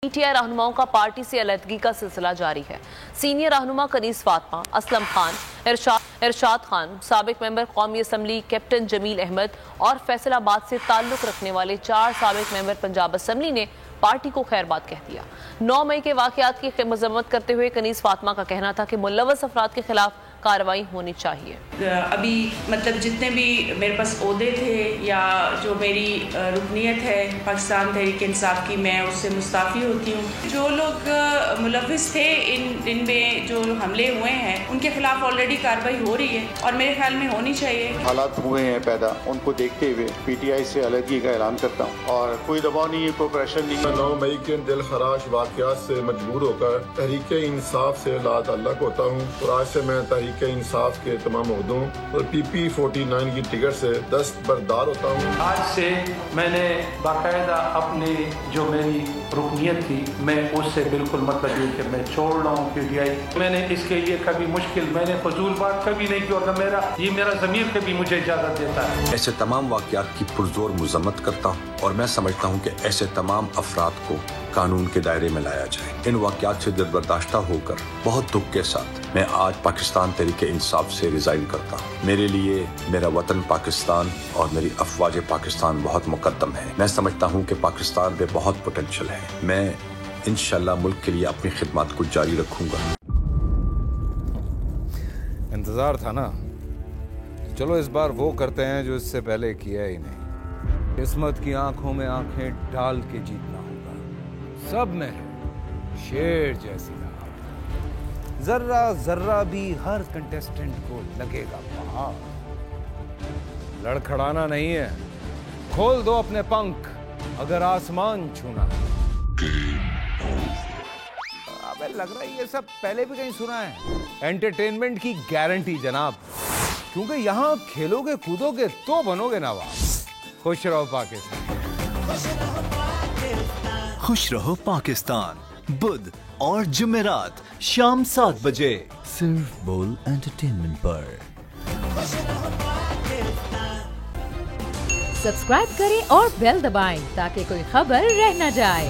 PTI रहनुमाओं का party से अलहदगी का सिलसिला जारी है। सीनियर रहनुमा कनीज फातिमा, असलम खान, इरशाद खान, साबिक मेंबर कौमी असम्बली कैप्टन जमील अहमद और फैसलाबाद से ताल्लुक रखने वाले 4 साबिक मेंबर पंजाब असम्बली ने पार्टी को खैरबाद कह दिया। 9 मई के वाक़यात की मजम्मत करते हुए कनीज फातिमा का कहना था कि मुलव्वस अफराद के खिलाफ कार्रवाई होनी चाहिए। अभी मतलब जितने भी मेरे पास ओहदे थे या जो मेरी रुकनीत है पाकिस्तान तहरीक इंसाफ की, मैं उससे मुस्ताफ़ी होती हूँ। जो लोग मुलव्विस थे इनमें जो हमले हुए हैं उनके खिलाफ ऑलरेडी कार्रवाई हो रही है और मेरे ख्याल में होनी चाहिए। हालात हुए हैं पैदा, उनको देखते हुए PTI से अलहदगी का ऐलान करता हूँ और कोई दबाव नहीं है, कोई प्रेशर नहीं है। 9 मई के दिल खराश वाक़यात से मजबूर होकर तहरीक इंसाफ से लातअल्लक़ होता हूँ और आज से मैं तहरीक इंसाफ के तमाम उहदों और PP49 की टिकट से दस्तबरदार होता हूँ। आज से मैंने बाकायदा अपनी जो मेरी रुकनीत थी मैं उससे बिल्कुल मतलब ये कि मैं छोड़ रहा हूँ PTI। मैंने इसके लिए कभी मैंने फजूल बात कभी नहीं की और मेरा ज़मीर कभी मुझे इजाज़त देता है। ऐसे तमाम वाक़यात की पुरजोर मजम्मत करता हूँ और मैं समझता हूँ कि ऐसे तमाम अफराद को कानून के दायरे में लाया जाए। इन वाक़यात से दिलबर्दाश्ता होकर बहुत दुख के साथ मैं आज पाकिस्तान तहरीक इंसाफ से रिज़ाइन करता हूँ। मेरे लिए मेरा वतन पाकिस्तान और मेरी अफवाज पाकिस्तान बहुत मुकद्दम है। मैं समझता हूँ कि पाकिस्तान में बहुत पोटेंशियल है। मैं इंशाअल्लाह मुल्क के लिए अपनी खिदमत को जारी रखूँगा। इंतज़ार था ना, चलो इस बार वो करते हैं जो इससे पहले किया ही नहीं। किस्मत की आंखों में आंखें डाल के जीतना होगा। सब में शेर जैसी राह, जर्रा जर्रा भी हर कंटेस्टेंट को लगेगा पहाड़। लड़खड़ाना नहीं है, खोल दो अपने पंख अगर आसमान छूना है। अबे लग रहा है ये सब पहले भी कहीं सुना है। एंटरटेनमेंट की गारंटी जनाब, क्योंकि यहाँ खेलोगे कूदोगे तो बनोगे नवाब। खुश रहो पाकिस्तान। खुश रहो पाकिस्तान बुध और जुमेरात शाम 7 बजे सिर्फ बोल एंटरटेनमेंट पर। सब्सक्राइब करें और बेल दबाएं ताकि कोई खबर रह न जाए।